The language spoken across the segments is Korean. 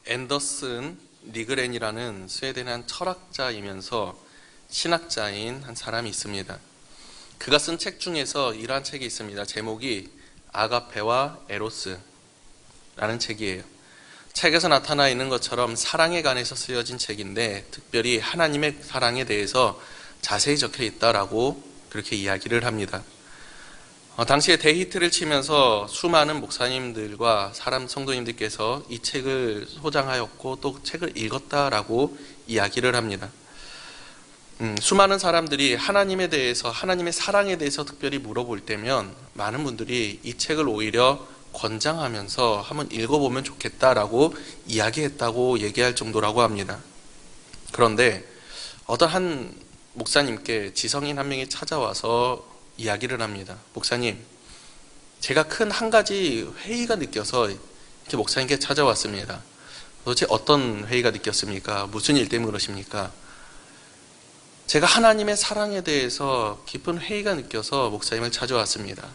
앤더슨 니그렌이라는 스웨덴의 한 철학자이면서 신학자인 한 사람이 있습니다. 그가 쓴 책 중에서 이러한 책이 있습니다. 제목이 아가페와 에로스라는 책이에요. 책에서 나타나 있는 것처럼 사랑에 관해서 쓰여진 책인데 특별히 하나님의 사랑에 대해서 자세히 적혀 있다라고 그렇게 이야기를 합니다. 당시에 대히트를 치면서 수많은 목사님들과 성도님들께서 이 책을 소장하였고 또 책을 읽었다라고 이야기를 합니다. 수많은 사람들이 하나님에 대해서, 하나님의 사랑에 대해서 특별히 물어볼 때면 많은 분들이 이 책을 오히려 권장하면서 한번 읽어보면 좋겠다라고 이야기했다고 얘기할 정도라고 합니다. 그런데 어떤 한 목사님께 지성인 한 명이 찾아와서 이야기를 합니다. 목사님, 제가 큰 한 가지 회의가 느껴서 이렇게 목사님께 찾아왔습니다. 도대체 어떤 회의가 느꼈습니까? 무슨 일 때문에 그러십니까? 제가 하나님의 사랑에 대해서 깊은 회의가 느껴서 목사님을 찾아왔습니다.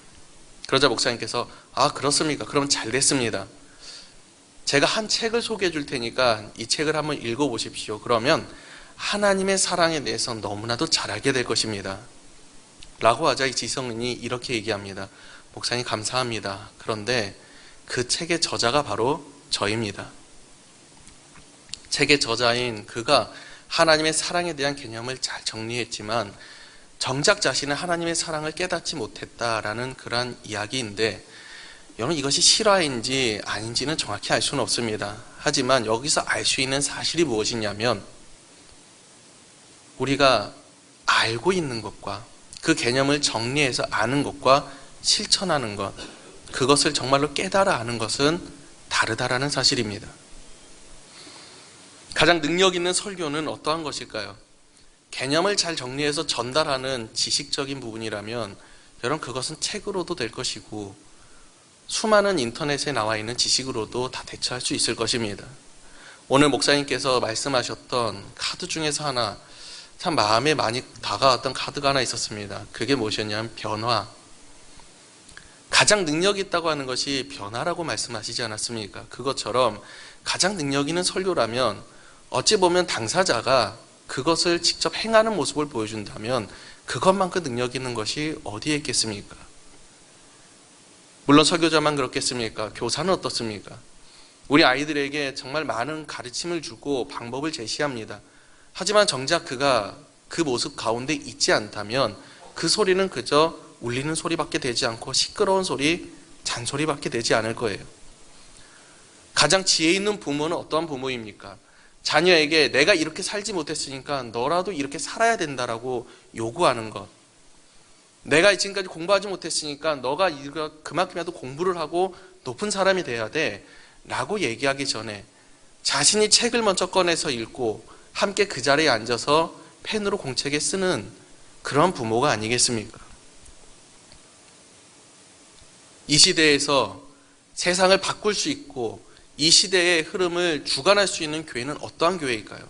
그러자 목사님께서 그렇습니까? 그럼 잘 됐습니다. 제가 한 책을 소개해 줄 테니까 이 책을 한번 읽어보십시오. 그러면 하나님의 사랑에 대해서 너무나도 잘 알게 될 것입니다. 라고 하자 이 지성인이 이렇게 얘기합니다. 목사님 감사합니다. 그런데 그 책의 저자가 바로 저입니다. 책의 저자인 그가 하나님의 사랑에 대한 개념을 잘 정리했지만 정작 자신은 하나님의 사랑을 깨닫지 못했다라는 그러한 이야기인데, 여러분 이것이 실화인지 아닌지는 정확히 알 수는 없습니다. 하지만 여기서 알 수 있는 사실이 무엇이냐면 우리가 알고 있는 것과 그 개념을 정리해서 아는 것과 실천하는 것, 그것을 정말로 깨달아 아는 것은 다르다라는 사실입니다. 가장 능력 있는 설교는 어떠한 것일까요? 개념을 잘 정리해서 전달하는 지식적인 부분이라면 여러분 그것은 책으로도 될 것이고 수많은 인터넷에 나와 있는 지식으로도 다 대처할 수 있을 것입니다. 오늘 목사님께서 말씀하셨던 카드 중에서 하나, 참 마음에 많이 다가왔던 카드가 하나 있었습니다. 그게 무엇이었냐면 변화. 가장 능력이 있다고 하는 것이 변화라고 말씀하시지 않았습니까? 그것처럼 가장 능력 있는 설교라면 어찌 보면 당사자가 그것을 직접 행하는 모습을 보여준다면 그것만큼 능력 있는 것이 어디에 있겠습니까? 물론 설교자만 그렇겠습니까? 교사는 어떻습니까? 우리 아이들에게 정말 많은 가르침을 주고 방법을 제시합니다. 하지만 정작 그가 그 모습 가운데 있지 않다면 그 소리는 그저 울리는 소리밖에 되지 않고 시끄러운 소리, 잔소리밖에 되지 않을 거예요. 가장 지혜 있는 부모는 어떠한 부모입니까? 자녀에게 내가 이렇게 살지 못했으니까 너라도 이렇게 살아야 된다라고 요구하는 것. 내가 지금까지 공부하지 못했으니까 너가 그만큼이라도 공부를 하고 높은 사람이 돼야 돼 라고 얘기하기 전에 자신이 책을 먼저 꺼내서 읽고 함께 그 자리에 앉아서 펜으로 공책에 쓰는 그런 부모가 아니겠습니까? 이 시대에서 세상을 바꿀 수 있고 이 시대의 흐름을 주관할 수 있는 교회는 어떠한 교회일까요?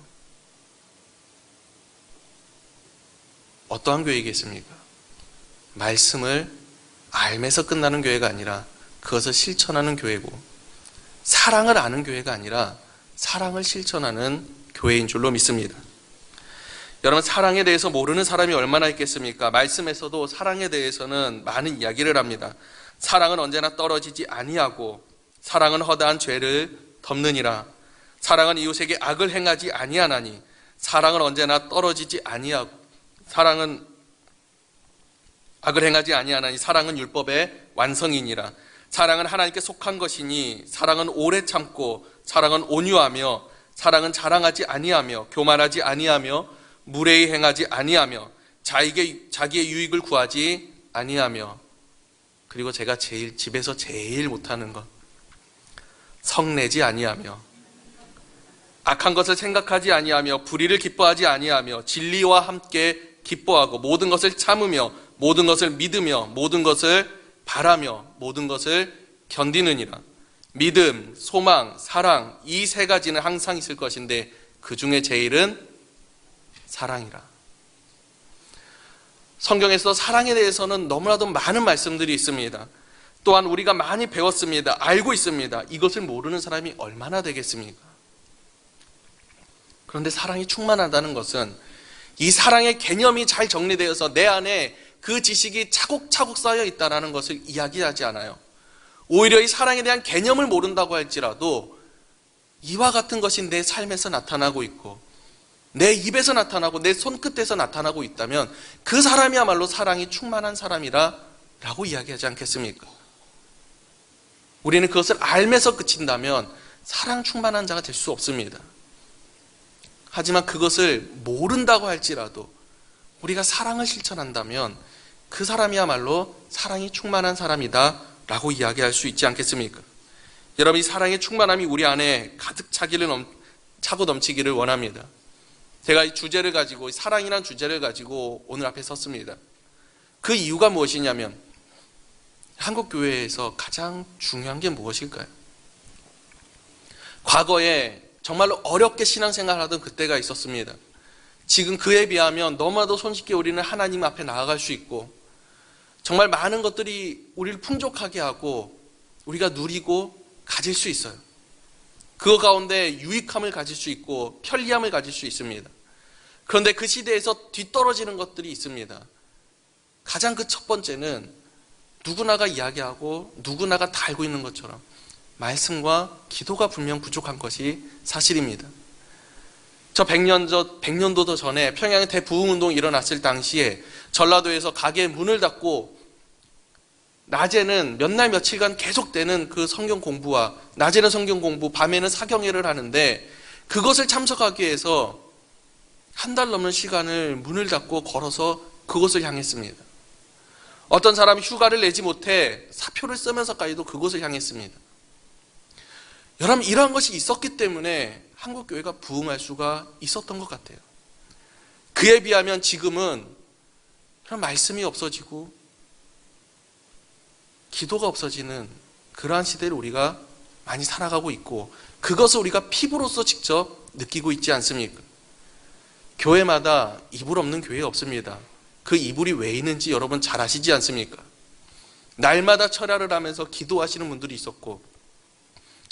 어떠한 교회이겠습니까? 말씀을 알면서 끝나는 교회가 아니라 그것을 실천하는 교회고, 사랑을 아는 교회가 아니라 사랑을 실천하는 교회인 줄로 믿습니다. 여러분, 사랑에 대해서 모르는 사람이 얼마나 있겠습니까? 말씀에서도 사랑에 대해서는 많은 이야기를 합니다. 사랑은 언제나 떨어지지 아니하고 사랑은 허다한 죄를 덮느니라. 사랑은 이웃에게 악을 행하지 아니하나니 사랑은 언제나 떨어지지 아니하고 사랑은 악을 행하지 아니하나니 사랑은 율법의 완성이니라. 사랑은 하나님께 속한 것이니 사랑은 오래 참고 사랑은 온유하며 사랑은 자랑하지 아니하며 교만하지 아니하며 무례히 행하지 아니하며 자기의 유익을 구하지 아니하며, 그리고 제가 집에서 제일 못하는 것, 성내지 아니하며 악한 것을 생각하지 아니하며 불의를 기뻐하지 아니하며 진리와 함께 기뻐하고 모든 것을 참으며 모든 것을 믿으며 모든 것을 바라며 모든 것을 견디느니라. 믿음, 소망, 사랑, 이 세 가지는 항상 있을 것인데 그 중에 제일은 사랑이라. 성경에서 사랑에 대해서는 너무나도 많은 말씀들이 있습니다. 또한 우리가 많이 배웠습니다. 알고 있습니다. 이것을 모르는 사람이 얼마나 되겠습니까? 그런데 사랑이 충만하다는 것은 이 사랑의 개념이 잘 정리되어서 내 안에 그 지식이 차곡차곡 쌓여 있다는 것을 이야기하지 않아요. 오히려 이 사랑에 대한 개념을 모른다고 할지라도 이와 같은 것이 내 삶에서 나타나고 있고 내 입에서 나타나고 내 손끝에서 나타나고 있다면 그 사람이야말로 사랑이 충만한 사람이라 라고 이야기하지 않겠습니까? 우리는 그것을 알면서 그친다면 사랑 충만한 자가 될 수 없습니다. 하지만 그것을 모른다고 할지라도 우리가 사랑을 실천한다면 그 사람이야말로 사랑이 충만한 사람이다 라고 이야기할 수 있지 않겠습니까? 여러분, 이 사랑의 충만함이 우리 안에 가득 차고 넘치기를 원합니다. 제가 이 주제를 가지고, 사랑이란 주제를 가지고 오늘 앞에 섰습니다. 그 이유가 무엇이냐면 한국교회에서 가장 중요한 게 무엇일까요? 과거에 정말로 어렵게 신앙생활을 하던 그때가 있었습니다. 지금 그에 비하면 너무나도 손쉽게 우리는 하나님 앞에 나아갈 수 있고 정말 많은 것들이 우리를 풍족하게 하고 우리가 누리고 가질 수 있어요. 그 가운데 유익함을 가질 수 있고 편리함을 가질 수 있습니다. 그런데 그 시대에서 뒤떨어지는 것들이 있습니다. 가장 그 첫 번째는 누구나가 이야기하고 누구나가 다 알고 있는 것처럼 말씀과 기도가 분명 부족한 것이 사실입니다. 저 100년도 전에 평양의 대부흥운동이 일어났을 당시에 전라도에서 가게의 문을 닫고 낮에는 몇 날 며칠간 계속되는 그 성경 공부와 낮에는 성경 공부, 밤에는 사경회를 하는데 그것을 참석하기 위해서 한 달 넘는 시간을 문을 닫고 걸어서 그곳을 향했습니다. 어떤 사람이 휴가를 내지 못해 사표를 쓰면서까지도 그곳을 향했습니다. 여러분, 이러한 것이 있었기 때문에 한국교회가 부흥할 수가 있었던 것 같아요. 그에 비하면 지금은 그런 말씀이 없어지고 기도가 없어지는 그러한 시대를 우리가 많이 살아가고 있고 그것을 우리가 피부로서 직접 느끼고 있지 않습니까? 교회마다 이불 없는 교회 없습니다. 그 이불이 왜 있는지 여러분 잘 아시지 않습니까? 날마다 철야를 하면서 기도하시는 분들이 있었고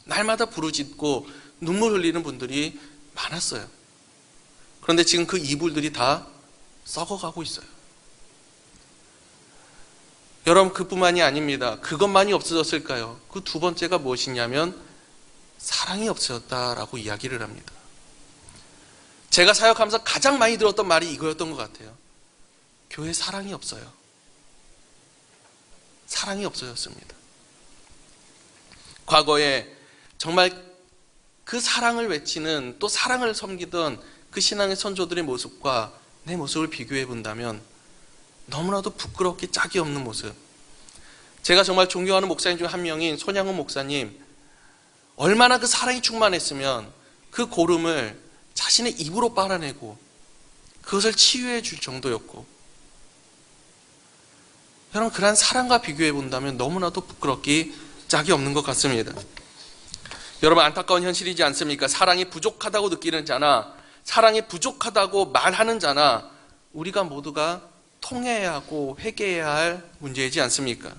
날마다 부르짖고 눈물 흘리는 분들이 많았어요. 그런데 지금 그 이불들이 다 썩어가고 있어요. 여러분, 그뿐만이 아닙니다. 그것만이 없어졌을까요? 그 두 번째가 무엇이냐면 사랑이 없어졌다라고 이야기를 합니다. 제가 사역하면서 가장 많이 들었던 말이 이거였던 것 같아요. 교회에 사랑이 없어요. 사랑이 없어졌습니다. 과거에 정말 그 사랑을 외치는 또 사랑을 섬기던 그 신앙의 선조들의 모습과 내 모습을 비교해 본다면 너무나도 부끄럽게 짝이 없는 모습. 제가 정말 존경하는 목사님 중 한 명인 손양훈 목사님, 얼마나 그 사랑이 충만했으면 그 고름을 자신의 입으로 빨아내고 그것을 치유해 줄 정도였고, 여러분, 그러한 사랑과 비교해 본다면 너무나도 부끄럽기 짝이 없는 것 같습니다. 여러분, 안타까운 현실이지 않습니까? 사랑이 부족하다고 느끼는 자나 사랑이 부족하다고 말하는 자나 우리가 모두가 통해야 하고 회개해야 할 문제이지 않습니까?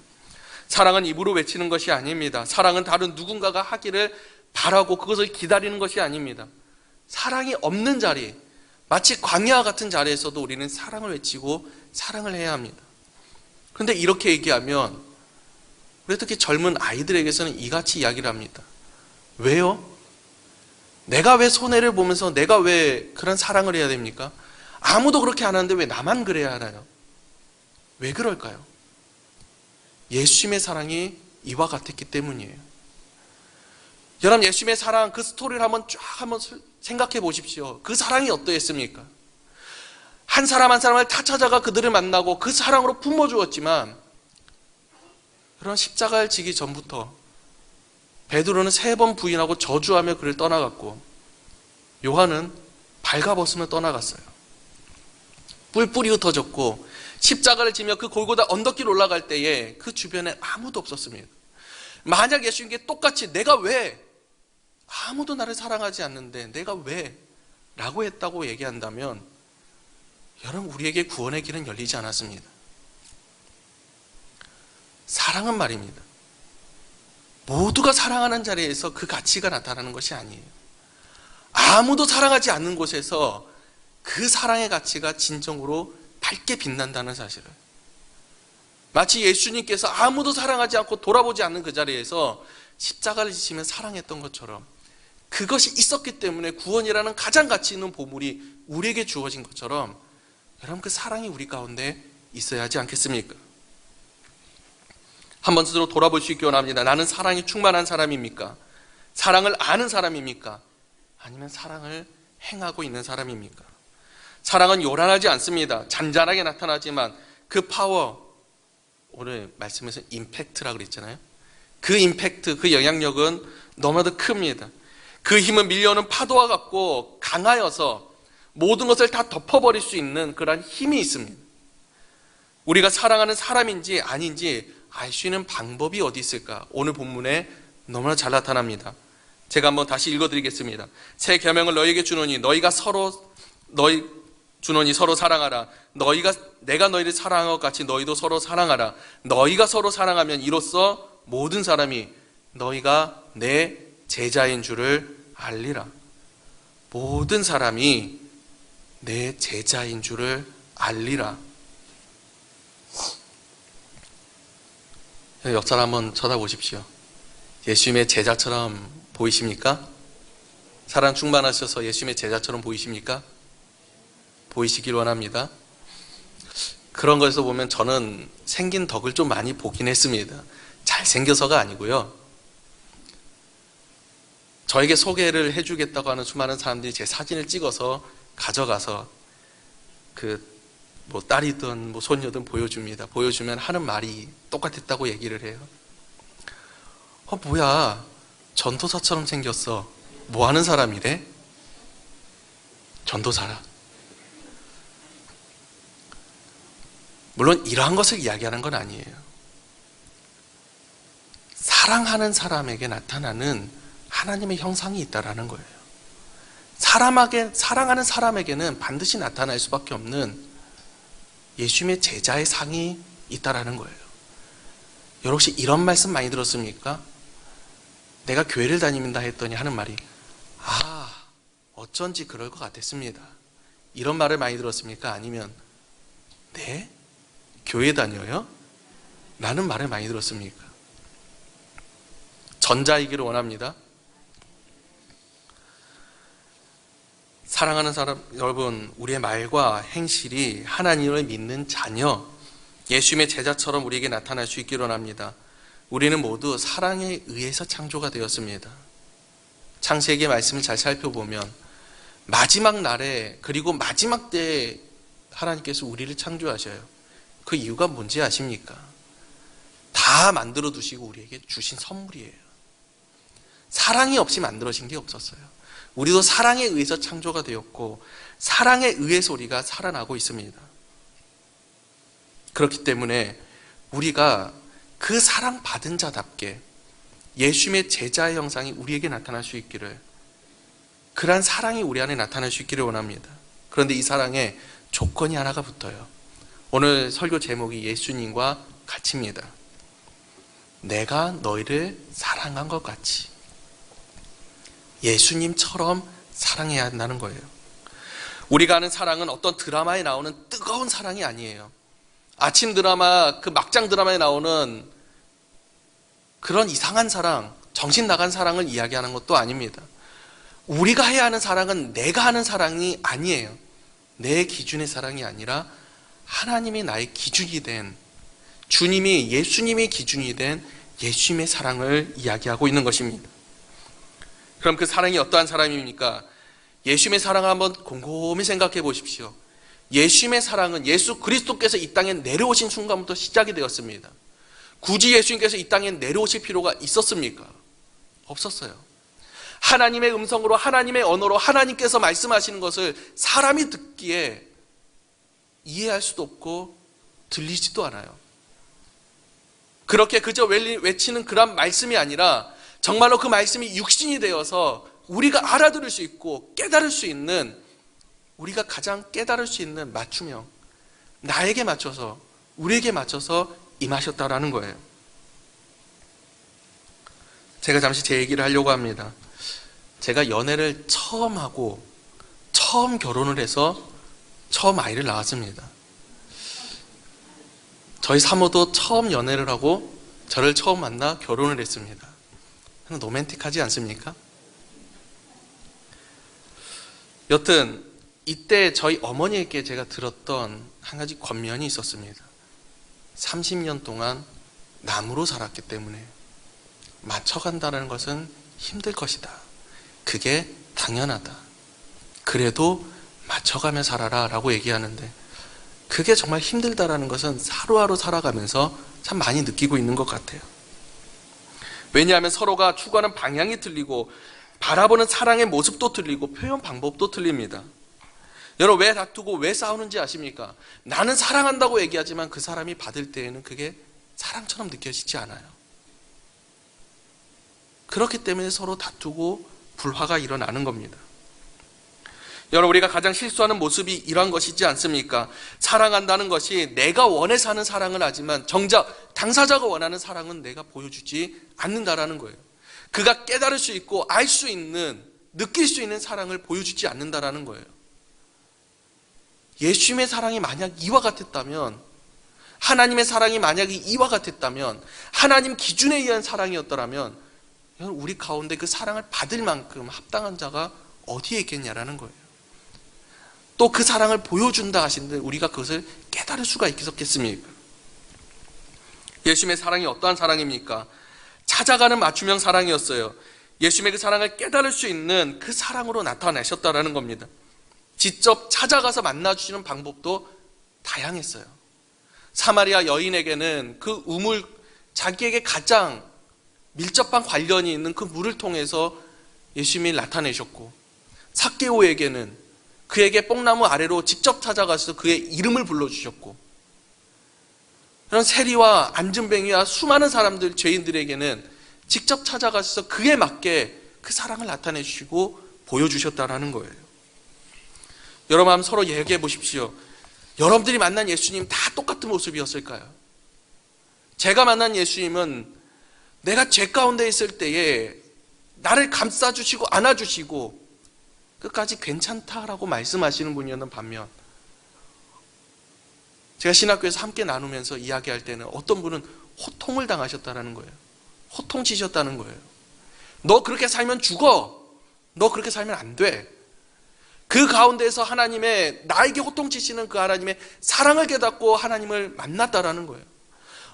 사랑은 입으로 외치는 것이 아닙니다. 사랑은 다른 누군가가 하기를 바라고 그것을 기다리는 것이 아닙니다. 사랑이 없는 자리, 마치 광야와 같은 자리에서도 우리는 사랑을 외치고 사랑을 해야 합니다. 그런데 이렇게 얘기하면 우리 특히 젊은 아이들에게서는 이같이 이야기를 합니다. 왜요? 내가 왜 손해를 보면서 내가 왜 그런 사랑을 해야 됩니까? 아무도 그렇게 안 하는데 왜 나만 그래야 하나요? 왜 그럴까요? 예수님의 사랑이 이와 같았기 때문이에요. 여러분, 예수님의 사랑 그 스토리를 한번 생각해 보십시오. 그 사랑이 어떠했습니까? 한 사람 한 사람을 다 찾아가 그들을 만나고 그 사랑으로 품어주었지만 그런 십자가를 지기 전부터 베드로는 3번 부인하고 저주하며 그를 떠나갔고 요한은 발가벗으며 떠나갔어요. 뿔뿔이 흩어졌고 십자가를 지며 그 골고다 언덕길 올라갈 때에 그 주변에 아무도 없었습니다. 만약 예수님께 똑같이 내가 왜 아무도 나를 사랑하지 않는데 내가 왜 라고 했다고 얘기한다면 여러분, 우리에게 구원의 길은 열리지 않았습니다. 사랑은 말입니다, 모두가 사랑하는 자리에서 그 가치가 나타나는 것이 아니에요. 아무도 사랑하지 않는 곳에서 그 사랑의 가치가 진정으로 밝게 빛난다는 사실을, 마치 예수님께서 아무도 사랑하지 않고 돌아보지 않는 그 자리에서 십자가를 지시며 사랑했던 것처럼, 그것이 있었기 때문에 구원이라는 가장 가치 있는 보물이 우리에게 주어진 것처럼, 여러분 그 사랑이 우리 가운데 있어야 하지 않겠습니까? 한번 스스로 돌아볼 수 있기 원합니다. 나는 사랑이 충만한 사람입니까? 사랑을 아는 사람입니까? 아니면 사랑을 행하고 있는 사람입니까? 사랑은 요란하지 않습니다. 잔잔하게 나타나지만 그 파워, 오늘 말씀에서 임팩트라고 그랬잖아요. 그 임팩트, 그 영향력은 너무나도 큽니다. 그 힘은 밀려오는 파도와 같고 강하여서 모든 것을 다 덮어버릴 수 있는 그런 힘이 있습니다. 우리가 사랑하는 사람인지 아닌지 알 수 있는 방법이 어디 있을까? 오늘 본문에 너무나 잘 나타납니다. 제가 한번 다시 읽어드리겠습니다. 새 계명을 너희에게 주노니 서로 사랑하라. 내가 너희를 사랑한 것 같이 너희도 서로 사랑하라. 너희가 서로 사랑하면 이로써 모든 사람이 너희가 내 제자인 줄을 알리라. 모든 사람이 내 제자인 줄을 알리라. 옆 사람 한번 쳐다보십시오. 예수님의 제자처럼 보이십니까? 사랑 충만하셔서 예수님의 제자처럼 보이십니까? 보이시길 원합니다. 그런 것에서 보면 저는 생긴 덕을 좀 많이 보긴 했습니다. 잘생겨서가 아니고요. 저에게 소개를 해주겠다고 하는 수많은 사람들이 제 사진을 찍어서 가져가서 딸이든 손녀든 보여줍니다. 보여주면 하는 말이 똑같았다고 얘기를 해요. 뭐야, 전도사처럼 생겼어. 뭐 하는 사람이래? 전도사라. 물론 이러한 것을 이야기하는 건 아니에요. 사랑하는 사람에게 나타나는 하나님의 형상이 있다라는 거예요. 사랑하는 사람에게는 반드시 나타날 수밖에 없는 예수님의 제자의 상이 있다라는 거예요. 여러분 혹시 이런 말씀 많이 들었습니까? 내가 교회를 다닙니다 했더니 하는 말이, 어쩐지 그럴 것 같았습니다. 이런 말을 많이 들었습니까? 아니면 네? 교회 다녀요? 라는 말을 많이 들었습니까? 전자이기를 원합니다. 사랑하는 사람, 여러분, 우리의 말과 행실이 하나님을 믿는 자녀, 예수님의 제자처럼 우리에게 나타날 수 있기를 원합니다. 우리는 모두 사랑에 의해서 창조가 되었습니다. 창세기의 말씀을 잘 살펴보면 마지막 날에, 그리고 마지막 때에 하나님께서 우리를 창조하셔요. 그 이유가 뭔지 아십니까? 다 만들어 두시고 우리에게 주신 선물이에요. 사랑이 없이 만들어진 게 없었어요. 우리도 사랑에 의해서 창조가 되었고 사랑에 의해서 우리가 살아나고 있습니다. 그렇기 때문에 우리가 그 사랑받은 자답게 예수님의 제자의 형상이 우리에게 나타날 수 있기를, 그러한 사랑이 우리 안에 나타날 수 있기를 원합니다. 그런데 이 사랑에 조건이 하나가 붙어요. 오늘 설교 제목이 예수님과 같이입니다. 내가 너희를 사랑한 것 같이 예수님처럼 사랑해야 한다는 거예요. 우리가 아는 사랑은 어떤 드라마에 나오는 뜨거운 사랑이 아니에요. 아침 드라마, 그 막장 드라마에 나오는 그런 이상한 사랑, 정신 나간 사랑을 이야기하는 것도 아닙니다. 우리가 해야 하는 사랑은 내가 하는 사랑이 아니에요. 내 기준의 사랑이 아니라 하나님이 나의 기준이 된, 주님이, 예수님의 기준이 된 예수님의 사랑을 이야기하고 있는 것입니다. 그럼 그 사랑이 어떠한 사랑입니까? 예수님의 사랑을 한번 곰곰이 생각해 보십시오. 예수님의 사랑은 예수 그리스도께서 이 땅에 내려오신 순간부터 시작이 되었습니다. 굳이 예수님께서 이 땅에 내려오실 필요가 있었습니까? 없었어요. 하나님의 음성으로, 하나님의 언어로 하나님께서 말씀하시는 것을 사람이 듣기에 이해할 수도 없고 들리지도 않아요. 그렇게 그저 외치는 그런 말씀이 아니라 정말로 그 말씀이 육신이 되어서 우리가 알아들을 수 있고 깨달을 수 있는, 우리가 가장 깨달을 수 있는 맞춤형, 나에게 맞춰서, 우리에게 맞춰서 임하셨다라는 거예요. 제가 잠시 제 얘기를 하려고 합니다. 제가 연애를 처음 하고 처음 결혼을 해서 처음 아이를 낳았습니다. 저희 사모도 처음 연애를 하고 저를 처음 만나 결혼을 했습니다. 로맨틱하지 않습니까? 여튼 이때 저희 어머니에게 제가 들었던 한 가지 권면이 있었습니다. 30년 동안 남으로 살았기 때문에 맞춰간다는 것은 힘들 것이다. 그게 당연하다. 그래도 맞춰가며 살아라 라고 얘기하는데, 그게 정말 힘들다라는 것은 하루하루 살아가면서 참 많이 느끼고 있는 것 같아요. 왜냐하면 서로가 추구하는 방향이 틀리고 바라보는 사랑의 모습도 틀리고 표현 방법도 틀립니다. 여러분, 왜 다투고 왜 싸우는지 아십니까? 나는 사랑한다고 얘기하지만 그 사람이 받을 때에는 그게 사랑처럼 느껴지지 않아요. 그렇기 때문에 서로 다투고 불화가 일어나는 겁니다. 여러분, 우리가 가장 실수하는 모습이 이러한 것이지 않습니까? 사랑한다는 것이 내가 원해서 하는 사랑을 하지만 정작 당사자가 원하는 사랑은 내가 보여주지 않는다라는 거예요. 그가 깨달을 수 있고 알 수 있는, 느낄 수 있는 사랑을 보여주지 않는다라는 거예요. 예수님의 사랑이 만약 이와 같았다면, 하나님의 사랑이 만약에 이와 같았다면, 하나님 기준에 의한 사랑이었더라면 우리 가운데 그 사랑을 받을 만큼 합당한 자가 어디에 있겠냐라는 거예요. 또 그 사랑을 보여준다 하시는데 우리가 그것을 깨달을 수가 있겠습니까? 예수님의 사랑이 어떠한 사랑입니까? 찾아가는 맞춤형 사랑이었어요. 예수님의 그 사랑을 깨달을 수 있는 그 사랑으로 나타나셨다라는 겁니다. 직접 찾아가서 만나주시는 방법도 다양했어요. 사마리아 여인에게는 그 우물, 자기에게 가장 밀접한 관련이 있는 그 물을 통해서 예수님이 나타내셨고, 삭개오에게는 그에게 뽕나무 아래로 직접 찾아가서 그의 이름을 불러주셨고, 그런 세리와 안진뱅이와 수많은 사람들, 죄인들에게는 직접 찾아가서 그에 맞게 그 사랑을 나타내 주시고 보여주셨다는 거예요. 여러분, 한번 서로 얘기해 보십시오. 여러분들이 만난 예수님 다 똑같은 모습이었을까요? 제가 만난 예수님은 내가 죄 가운데 있을 때에 나를 감싸주시고 안아주시고 끝까지 괜찮다라고 말씀하시는 분이었는 반면, 제가 신학교에서 함께 나누면서 이야기할 때는 어떤 분은 호통을 당하셨다는 거예요. 호통치셨다는 거예요. 너 그렇게 살면 죽어. 너 그렇게 살면 안 돼. 그 가운데서 하나님의, 나에게 호통치시는 그 하나님의 사랑을 깨닫고 하나님을 만났다라는 거예요.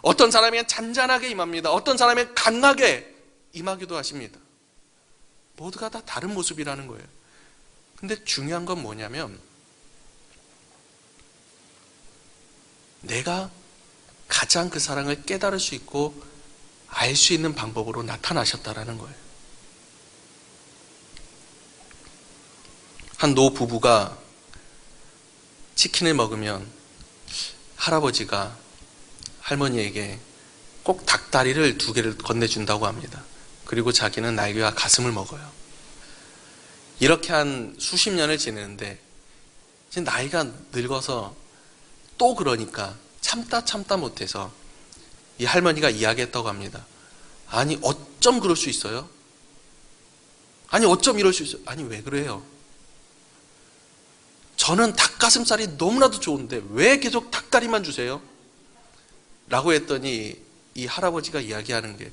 어떤 사람은 잔잔하게 임합니다. 어떤 사람은 강하게 임하기도 하십니다. 모두가 다 다른 모습이라는 거예요. 근데 중요한 건 뭐냐면, 내가 가장 그 사랑을 깨달을 수 있고 알 수 있는 방법으로 나타나셨다라는 거예요. 한 노부부가 치킨을 먹으면 할아버지가 할머니에게 꼭 닭다리를 2개를 건네준다고 합니다. 그리고 자기는 날개와 가슴을 먹어요. 이렇게 한 수십 년을 지내는데 이제 나이가 늙어서 또 그러니까 참다 못해서 이 할머니가 이야기했다고 합니다. 아니, 어쩜 그럴 수 있어요? 아니, 어쩜 이럴 수 있어요? 아니, 왜 그래요? 저는 닭가슴살이 너무나도 좋은데 왜 계속 닭다리만 주세요? 라고 했더니 이 할아버지가 이야기하는 게,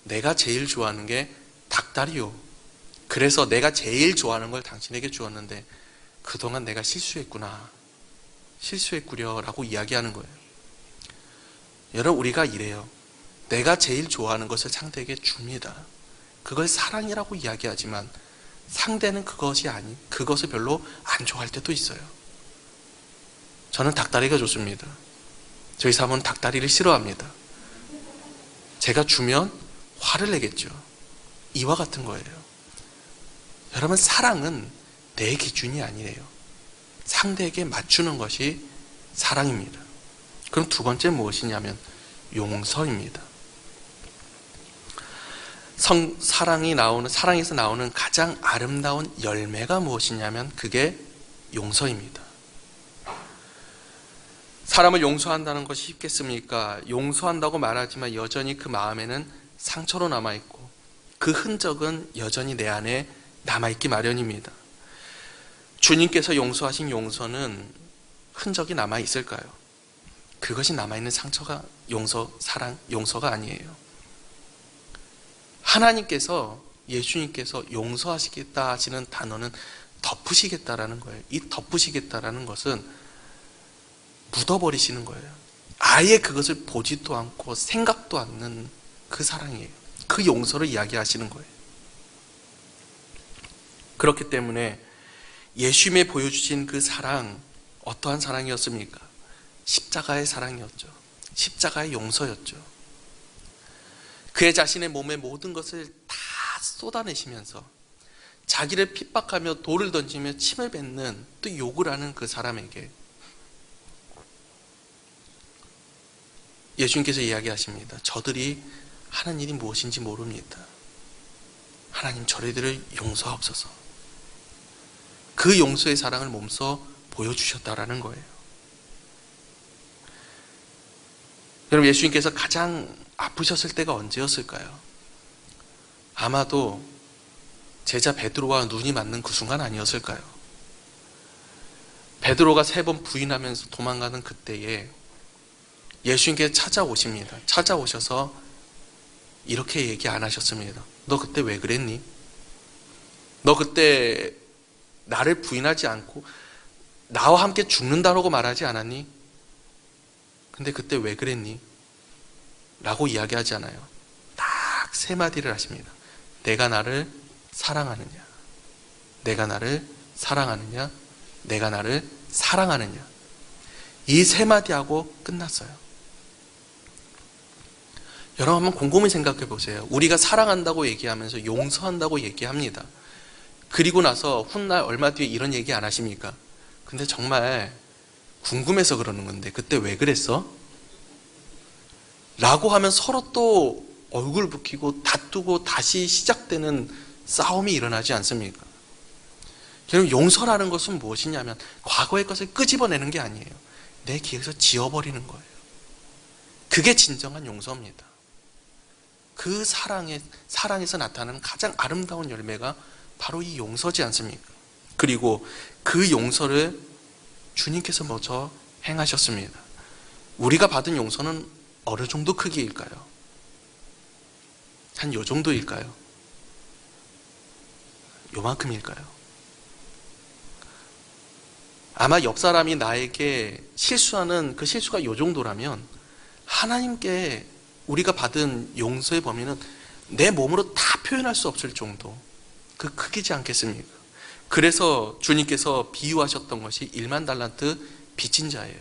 내가 제일 좋아하는 게 닭다리요. 그래서 내가 제일 좋아하는 걸 당신에게 주었는데 그동안 내가 실수했구나. 실수했구려 라고 이야기하는 거예요. 여러분, 우리가 이래요. 내가 제일 좋아하는 것을 상대에게 줍니다. 그걸 사랑이라고 이야기하지만 상대는 그것을 별로 안 좋아할 때도 있어요. 저는 닭다리가 좋습니다. 저희 사모는 닭다리를 싫어합니다. 제가 주면 화를 내겠죠. 이와 같은 거예요. 여러분, 사랑은 내 기준이 아니래요. 상대에게 맞추는 것이 사랑입니다. 그럼 두 번째 무엇이냐면 용서입니다. 사랑에서 나오는 가장 아름다운 열매가 무엇이냐면 그게 용서입니다. 사람을 용서한다는 것이 쉽겠습니까? 용서한다고 말하지만 여전히 그 마음에는 상처로 남아있고 그 흔적은 여전히 내 안에 남아있기 마련입니다. 주님께서 용서하신 용서는 흔적이 남아있을까요? 그것이 남아있는 상처가 사랑, 용서가 아니에요. 하나님께서, 예수님께서 용서하시겠다 하시는 단어는 덮으시겠다라는 거예요. 이 덮으시겠다라는 것은 묻어버리시는 거예요. 아예 그것을 보지도 않고 생각도 않는 그 사랑이에요. 그 용서를 이야기하시는 거예요. 그렇기 때문에 예수님이 보여주신 그 사랑, 어떠한 사랑이었습니까? 십자가의 사랑이었죠. 십자가의 용서였죠. 그의 자신의 몸의 모든 것을 다 쏟아내시면서 자기를 핍박하며 돌을 던지며 침을 뱉는, 또 욕을 하는 그 사람에게 예수님께서 이야기하십니다. 저들이 하는 일이 무엇인지 모릅니다. 하나님, 저희들을 용서하옵소서. 그 용서의 사랑을 몸소 보여주셨다라는 거예요. 여러분, 예수님께서 가장 아프셨을 때가 언제였을까요? 아마도 제자 베드로와 눈이 맞는 그 순간 아니었을까요? 베드로가 3번 부인하면서 도망가는 그때에 예수님께 찾아오십니다. 찾아오셔서 이렇게 얘기 안 하셨습니다. 너 그때 왜 그랬니? 너 그때 나를 부인하지 않고 나와 함께 죽는다라고 말하지 않았니? 근데 그때 왜 그랬니? 라고 이야기하지 않아요. 딱 3마디를 하십니다. 내가 나를 사랑하느냐? 내가 나를 사랑하느냐? 내가 나를 사랑하느냐? 이 3마디 하고 끝났어요. 여러분, 한번 곰곰이 생각해 보세요. 우리가 사랑한다고 얘기하면서 용서한다고 얘기합니다. 그리고 나서 훗날 얼마 뒤에 이런 얘기 안 하십니까? 근데 정말 궁금해서 그러는 건데 그때 왜 그랬어? 라고 하면 서로 또 얼굴 붉히고 다투고 다시 시작되는 싸움이 일어나지 않습니까? 여러분, 용서라는 것은 무엇이냐면 과거의 것을 끄집어내는 게 아니에요. 내 기억에서 지워버리는 거예요. 그게 진정한 용서입니다. 그 사랑에서 나타나는 가장 아름다운 열매가 바로 이 용서지 않습니까? 그리고 그 용서를 주님께서 먼저 행하셨습니다. 우리가 받은 용서는 어느 정도 크기일까요? 한 요 정도일까요? 요만큼일까요? 아마 옆 사람이 나에게 실수하는 그 실수가 요 정도라면 하나님께 우리가 받은 용서의 범위는 내 몸으로 다 표현할 수 없을 정도, 그 크기지 않겠습니까? 그래서 주님께서 비유하셨던 것이 1만 달란트 빚진 자예요.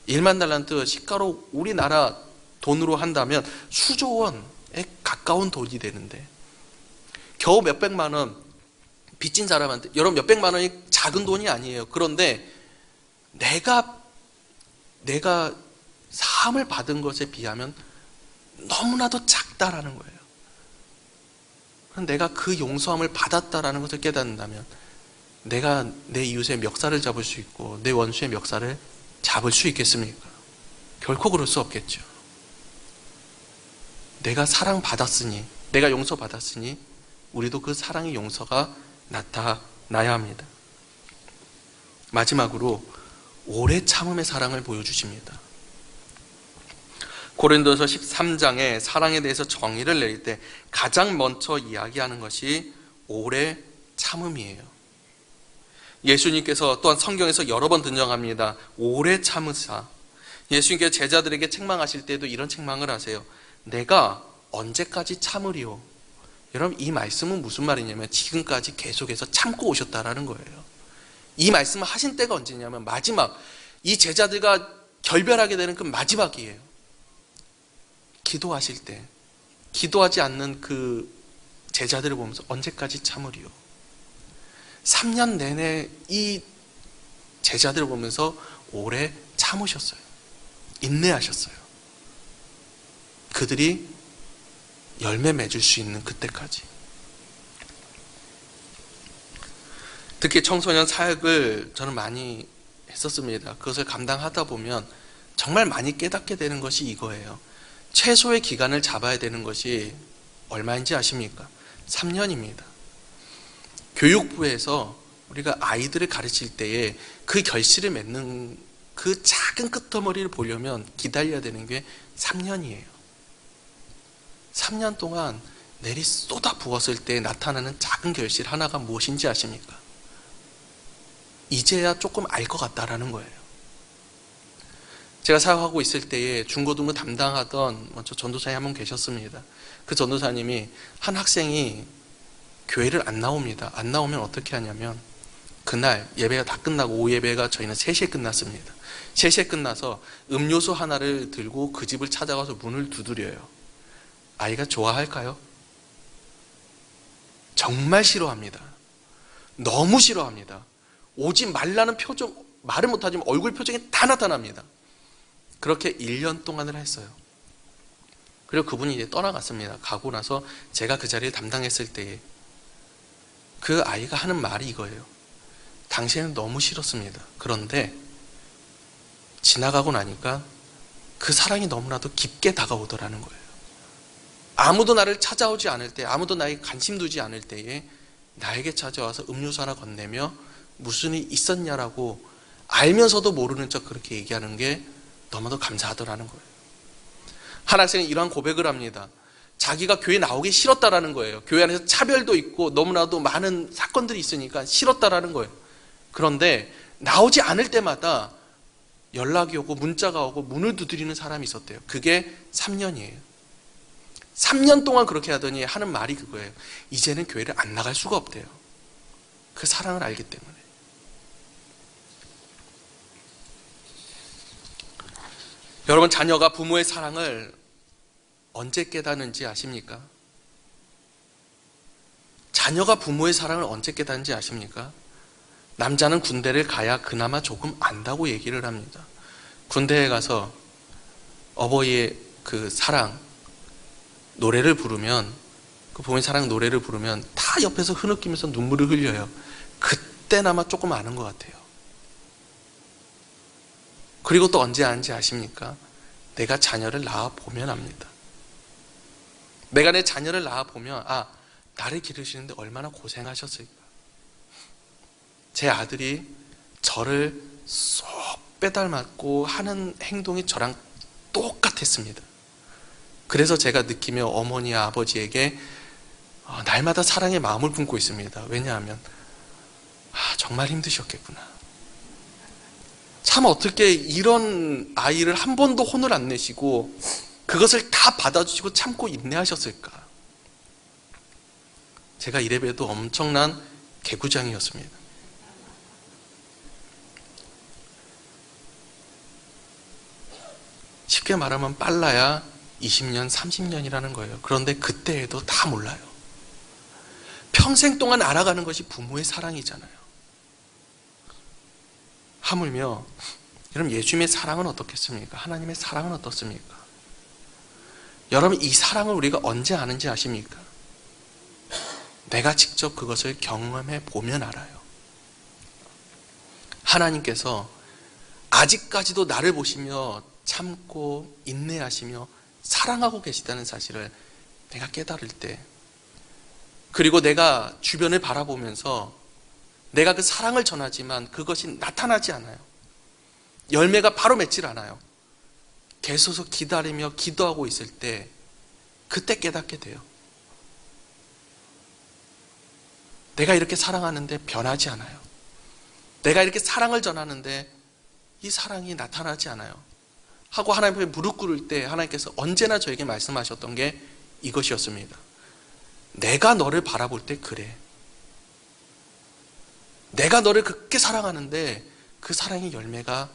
1만 달란트 시가로 우리나라 돈으로 한다면 수조 원에 가까운 돈이 되는데 겨우 몇백만 원 빚진 사람한테, 여러분, 몇백만 원이 작은 돈이 아니에요. 그런데 내가 사함을 받은 것에 비하면 너무나도 작다라는 거예요. 그럼 내가 그 용서함을 받았다라는 것을 깨닫는다면 내가 내 이웃의 멱살을 잡을 수 있고 내 원수의 멱살을 잡을 수 있겠습니까? 결코 그럴 수 없겠죠. 내가 사랑받았으니, 내가 용서받았으니 우리도 그 사랑의 용서가 나타나야 합니다. 마지막으로 오래 참음의 사랑을 보여주십니다. 고린도서 13장에 사랑에 대해서 정의를 내릴 때 가장 먼저 이야기하는 것이 오래 참음이에요. 예수님께서 또한 성경에서 여러 번 등장합니다. 오래 참으사. 예수님께서 제자들에게 책망하실 때도 이런 책망을 하세요. 내가 언제까지 참으리요? 여러분, 이 말씀은 무슨 말이냐면 지금까지 계속해서 참고 오셨다라는 거예요. 이 말씀을 하신 때가 언제냐면 마지막, 이 제자들과 결별하게 되는 그 마지막이에요. 기도하실 때 기도하지 않는 그 제자들을 보면서 언제까지 참으리요? 3년 내내 이 제자들을 보면서 오래 참으셨어요. 인내하셨어요. 그들이 열매 맺을 수 있는 그때까지. 특히 청소년 사역을 저는 많이 했었습니다. 그것을 감당하다 보면 정말 많이 깨닫게 되는 것이 이거예요. 최소의 기간을 잡아야 되는 것이 얼마인지 아십니까? 3년입니다. 교육부에서 우리가 아이들을 가르칠 때에 그 결실을 맺는 그 작은 끄트머리를 보려면 기다려야 되는 게 3년이에요. 3년 동안 내리 쏟아 부었을 때 나타나는 작은 결실 하나가 무엇인지 아십니까? 이제야 조금 알 것 같다라는 거예요. 제가 사역하고 있을 때에 중고등부 담당하던 먼저 전도사님 한 분 계셨습니다. 그 전도사님이 한 학생이 교회를 안 나옵니다. 안 나오면 어떻게 하냐면 그날 예배가 다 끝나고 오후 예배가 저희는 3시에 끝났습니다. 3시에 끝나서 음료수 하나를 들고 그 집을 찾아가서 문을 두드려요. 아이가 좋아할까요? 정말 싫어합니다. 너무 싫어합니다. 오지 말라는 표정, 말을 못하지만 얼굴 표정이 다 나타납니다. 그렇게 1년 동안을 했어요. 그리고 그분이 이제 떠나갔습니다. 가고 나서 제가 그 자리를 담당했을 때에 그 아이가 하는 말이 이거예요. 당신은 너무 싫었습니다. 그런데 지나가고 나니까 그 사랑이 너무나도 깊게 다가오더라는 거예요. 아무도 나를 찾아오지 않을 때, 아무도 나에게 관심 두지 않을 때에 나에게 찾아와서 음료수 하나 건네며 무슨 일이 있었냐라고 알면서도 모르는 척 그렇게 얘기하는 게 너무도 감사하더라는 거예요. 한 학생은 이러한 고백을 합니다. 자기가 교회 나오기 싫었다라는 거예요. 교회 안에서 차별도 있고 너무나도 많은 사건들이 있으니까 싫었다라는 거예요. 그런데 나오지 않을 때마다 연락이 오고 문자가 오고 문을 두드리는 사람이 있었대요. 그게 3년이에요. 3년 동안 그렇게 하더니 하는 말이 그거예요. 이제는 교회를 안 나갈 수가 없대요. 그 사랑을 알기 때문에. 여러분, 자녀가 부모의 사랑을 언제 깨닫는지 아십니까? 자녀가 부모의 사랑을 언제 깨닫는지 아십니까? 남자는 군대를 가야 그나마 조금 안다고 얘기를 합니다. 군대에 가서 어버이의 그 사랑 노래를 부르면, 그 부모의 사랑 노래를 부르면 다 옆에서 흐느끼면서 눈물을 흘려요. 그때나마 조금 아는 것 같아요. 그리고 또 언제 아는지 아십니까? 내가 자녀를 낳아보면 압니다. 내가 내 자녀를 낳아보면 나를 기르시는데 얼마나 고생하셨을까. 제 아들이 저를 쏙 빼닮았고 하는 행동이 저랑 똑같았습니다. 그래서 제가 느끼며 어머니와 아버지에게 날마다 사랑의 마음을 품고 있습니다. 왜냐하면 정말 힘드셨겠구나. 참 어떻게 이런 아이를 한 번도 혼을 안 내시고 그것을 다 받아주시고 참고 인내하셨을까. 제가 이래봬도 엄청난 개구장이었습니다. 쉽게 말하면 빨라야 20년, 30년이라는 거예요. 그런데 그때에도 다 몰라요. 평생 동안 알아가는 것이 부모의 사랑이잖아요. 하물며 여러분, 예수님의 사랑은 어떻겠습니까? 하나님의 사랑은 어떻습니까? 여러분, 이 사랑을 우리가 언제 아는지 아십니까? 내가 직접 그것을 경험해 보면 알아요. 하나님께서 아직까지도 나를 보시며 참고 인내하시며 사랑하고 계시다는 사실을 내가 깨달을 때, 그리고 내가 주변을 바라보면서 내가 그 사랑을 전하지만 그것이 나타나지 않아요. 열매가 바로 맺질 않아요. 계속 기다리며 기도하고 있을 때 그때 깨닫게 돼요. 내가 이렇게 사랑하는데 변하지 않아요. 내가 이렇게 사랑을 전하는데 이 사랑이 나타나지 않아요. 하고 하나님 앞에 무릎 꿇을 때 하나님께서 언제나 저에게 말씀하셨던 게 이것이었습니다. 내가 너를 바라볼 때 그래. 내가 너를 그렇게 사랑하는데 그 사랑의 열매가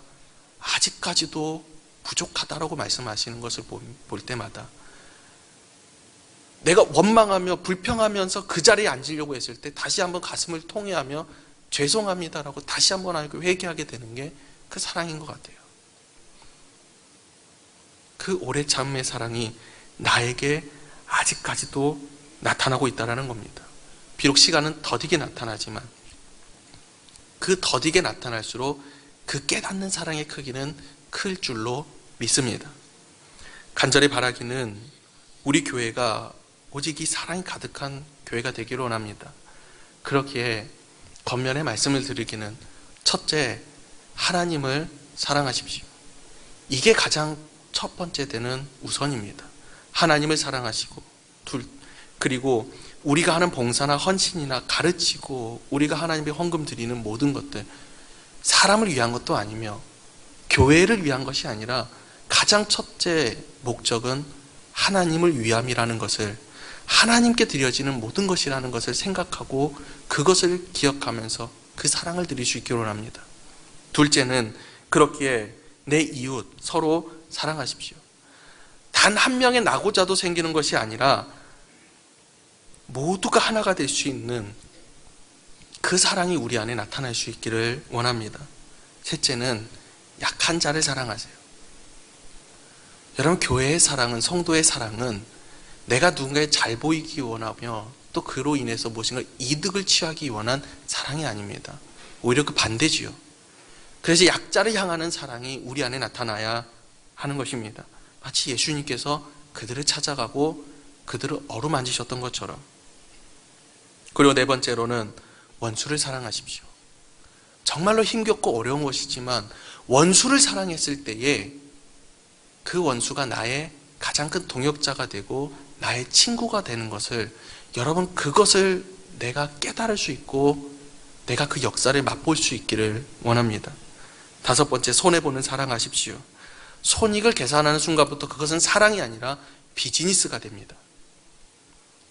아직까지도 부족하다라고 말씀하시는 것을 볼 때마다 내가 원망하며 불평하면서 그 자리에 앉으려고 했을 때 다시 한번 가슴을 통회하며 죄송합니다라고 다시 한번 회개하게 되는 게 그 사랑인 것 같아요. 그 오래 참음의 사랑이 나에게 아직까지도 나타나고 있다는 겁니다. 비록 시간은 더디게 나타나지만 그 더디게 나타날수록 그 깨닫는 사랑의 크기는 클 줄로 믿습니다. 간절히 바라기는 우리 교회가 오직 이 사랑이 가득한 교회가 되기를 원합니다. 그렇기에 겉면의 말씀을 드리기는 첫째, 하나님을 사랑하십시오. 이게 가장 첫 번째 되는 우선입니다. 하나님을 사랑하시고, 그리고 우리가 하는 봉사나 헌신이나 가르치고 우리가 하나님께 헌금 드리는 모든 것들, 사람을 위한 것도 아니며 교회를 위한 것이 아니라 가장 첫째 목적은 하나님을 위함이라는 것을, 하나님께 드려지는 모든 것이라는 것을 생각하고 그것을 기억하면서 그 사랑을 드릴 수 있기를 원합니다. 둘째는 그렇기에 내 이웃 서로 사랑하십시오. 단 한 명의 나고자도 생기는 것이 아니라 모두가 하나가 될 수 있는 그 사랑이 우리 안에 나타날 수 있기를 원합니다. 셋째는 약한 자를 사랑하세요. 여러분, 교회의 사랑은, 성도의 사랑은 내가 누군가에 잘 보이기 원하며 또 그로 인해서 무엇인가 이득을 취하기 원한 사랑이 아닙니다. 오히려 그 반대지요. 그래서 약자를 향하는 사랑이 우리 안에 나타나야 하는 것입니다. 마치 예수님께서 그들을 찾아가고 그들을 어루만지셨던 것처럼. 그리고 네 번째로는 원수를 사랑하십시오. 정말로 힘겹고 어려운 것이지만 원수를 사랑했을 때에 그 원수가 나의 가장 큰 동역자가 되고 나의 친구가 되는 것을, 여러분, 그것을 내가 깨달을 수 있고 내가 그 역사를 맛볼 수 있기를 원합니다. 다섯 번째, 손해보는 사랑하십시오. 손익을 계산하는 순간부터 그것은 사랑이 아니라 비즈니스가 됩니다.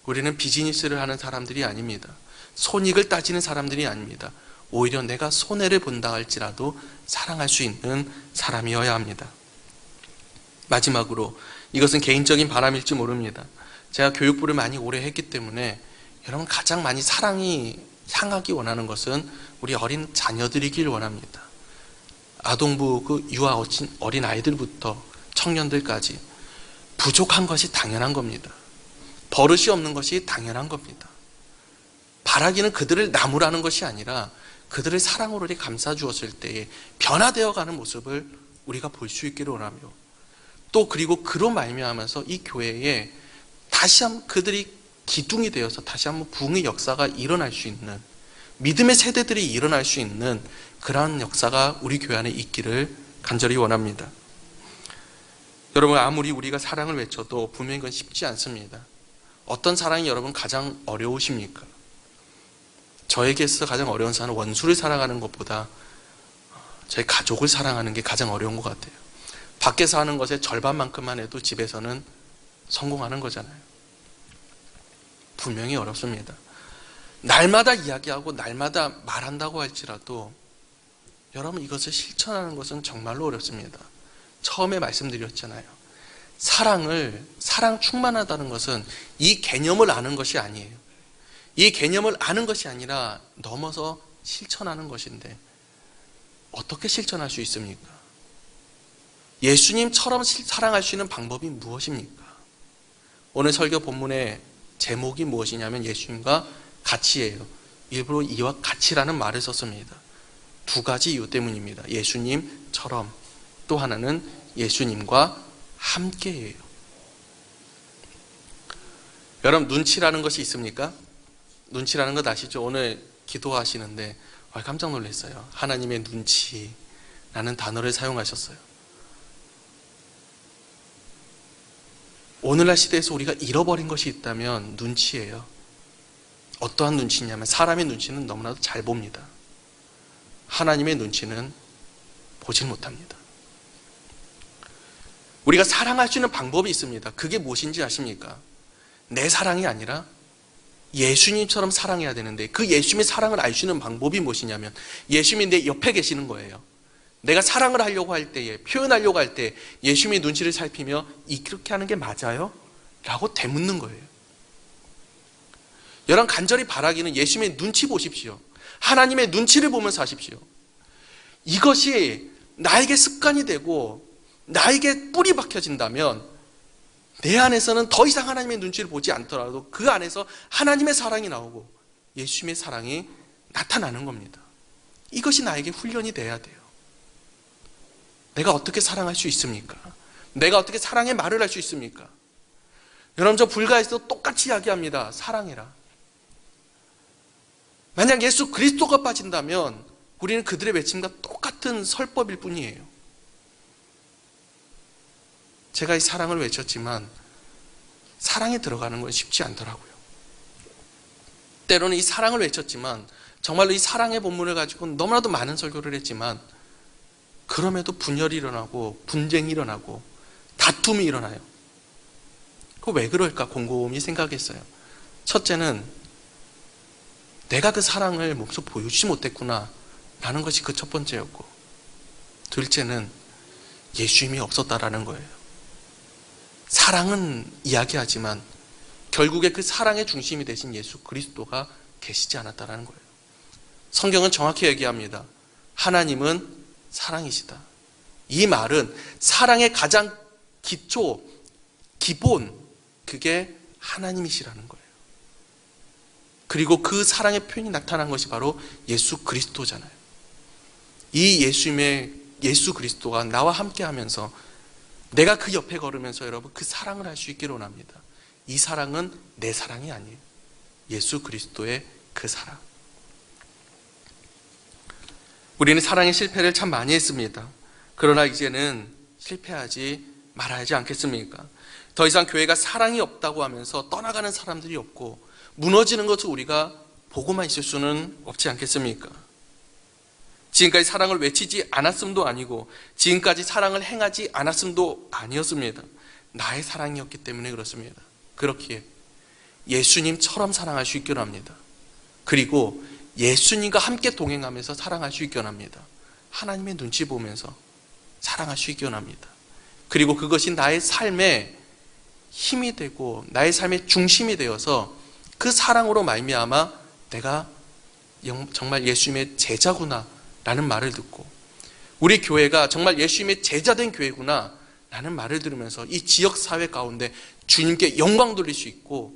우리는 비즈니스를 하는 사람들이 아닙니다. 손익을 따지는 사람들이 아닙니다. 오히려 내가 손해를 본다 할지라도 사랑할 수 있는 사람이어야 합니다. 마지막으로, 이것은 개인적인 바람일지 모릅니다. 제가 교육부를 많이 오래 했기 때문에 여러분, 가장 많이 사랑이 향하기 원하는 것은 우리 어린 자녀들이길 원합니다. 아동부, 그 유아 어린 아이들부터 청년들까지 부족한 것이 당연한 겁니다. 버릇이 없는 것이 당연한 겁니다. 바라기는 그들을 나무라는 것이 아니라 그들을 사랑으로 감싸 주었을 때에 변화되어 가는 모습을 우리가 볼 수 있기를 원하며, 또 그리고 그로 말미암아서 이 교회에 다시 한번 그들이 기둥이 되어서 다시 한번 부흥의 역사가 일어날 수 있는, 믿음의 세대들이 일어날 수 있는 그러한 역사가 우리 교회 안에 있기를 간절히 원합니다. 여러분, 아무리 우리가 사랑을 외쳐도 분명히 그건 쉽지 않습니다. 어떤 사랑이 여러분 가장 어려우십니까? 저에게 있어서 가장 어려운 사랑은 원수를 사랑하는 것보다 저희 가족을 사랑하는 게 가장 어려운 것 같아요. 밖에서 하는 것의 절반만큼만 해도 집에서는 성공하는 거잖아요. 분명히 어렵습니다. 날마다 이야기하고 날마다 말한다고 할지라도 여러분, 이것을 실천하는 것은 정말로 어렵습니다. 처음에 말씀드렸잖아요. 사랑 충만하다는 것은 이 개념을 아는 것이 아니에요. 이 개념을 아는 것이 아니라 넘어서 실천하는 것인데 어떻게 실천할 수 있습니까? 예수님처럼 사랑할 수 있는 방법이 무엇입니까? 오늘 설교 본문의 제목이 무엇이냐면 예수님과 같이예요. 일부러 이와 같이라는 말을 썼습니다. 두 가지 이유 때문입니다. 예수님처럼, 또 하나는 예수님과 함께예요. 여러분, 눈치라는 것이 있습니까? 눈치라는 것 아시죠? 오늘 기도하시는데 깜짝 놀랐어요. 하나님의 눈치라는 단어를 사용하셨어요. 오늘날 시대에서 우리가 잃어버린 것이 있다면 눈치예요. 어떠한 눈치냐면 사람의 눈치는 너무나도 잘 봅니다. 하나님의 눈치는 보질 못합니다. 우리가 사랑할 수 있는 방법이 있습니다. 그게 무엇인지 아십니까? 내 사랑이 아니라 예수님처럼 사랑해야 되는데, 그 예수님의 사랑을 알 수 있는 방법이 무엇이냐면 예수님이 내 옆에 계시는 거예요. 내가 사랑을 하려고 할 때에, 표현하려고 할 때 예수님의 눈치를 살피며 이렇게 하는 게 맞아요? 라고 되묻는 거예요. 여러분, 간절히 바라기는 예수님의 눈치 보십시오. 하나님의 눈치를 보면서 하십시오. 이것이 나에게 습관이 되고 나에게 뿌리 박혀진다면 내 안에서는 더 이상 하나님의 눈치를 보지 않더라도 그 안에서 하나님의 사랑이 나오고 예수님의 사랑이 나타나는 겁니다. 이것이 나에게 훈련이 돼야 돼요. 내가 어떻게 사랑할 수 있습니까? 내가 어떻게 사랑의 말을 할 수 있습니까? 여러분, 저 불가에서 똑같이 이야기합니다. 사랑해라. 만약 예수 그리스도가 빠진다면 우리는 그들의 외침과 똑같은 설법일 뿐이에요. 제가 이 사랑을 외쳤지만 사랑에 들어가는 건 쉽지 않더라고요. 때로는 이 사랑을 외쳤지만 정말로 이 사랑의 본문을 가지고 너무나도 많은 설교를 했지만 그럼에도 분열이 일어나고 분쟁이 일어나고 다툼이 일어나요. 그 왜 그럴까 곰곰이 생각했어요. 첫째는 내가 그 사랑을 몸소 보여주지 못했구나 라는 것이 그 첫 번째였고, 둘째는 예수님이 없었다라는 거예요. 사랑은 이야기하지만 결국에 그 사랑의 중심이 되신 예수 그리스도가 계시지 않았다라는 거예요. 성경은 정확히 얘기합니다. 하나님은 사랑이시다. 이 말은 사랑의 가장 기초, 기본, 그게 하나님이시라는 거예요. 그리고 그 사랑의 표현이 나타난 것이 바로 예수 그리스도잖아요. 이 예수 그리스도가 나와 함께 하면서 내가 그 옆에 걸으면서 여러분 그 사랑을 할 수 있기를 원합니다. 이 사랑은 내 사랑이 아니에요. 예수 그리스도의 그 사랑. 우리는 사랑의 실패를 참 많이 했습니다. 그러나 이제는 실패하지 말아야 하지 않겠습니까? 더 이상 교회가 사랑이 없다고 하면서 떠나가는 사람들이 없고 무너지는 것을 우리가 보고만 있을 수는 없지 않겠습니까? 지금까지 사랑을 외치지 않았음도 아니고 지금까지 사랑을 행하지 않았음도 아니었습니다. 나의 사랑이었기 때문에 그렇습니다. 그렇기에 예수님처럼 사랑할 수 있기를 합니다. 그리고 예수님과 함께 동행하면서 사랑할 수 있기를 합니다. 하나님의 눈치 보면서 사랑할 수 있기를 합니다. 그리고 그것이 나의 삶의 힘이 되고 나의 삶의 중심이 되어서 그 사랑으로 말미암아 내가 정말 예수님의 제자구나 라는 말을 듣고 우리 교회가 정말 예수님의 제자된 교회구나 라는 말을 들으면서 이 지역사회 가운데 주님께 영광 돌릴 수 있고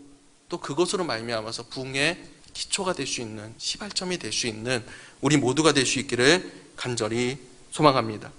또 그것으로 말미암아서 부흥의 기초가 될 수 있는 시발점이 될 수 있는 우리 모두가 될 수 있기를 간절히 소망합니다.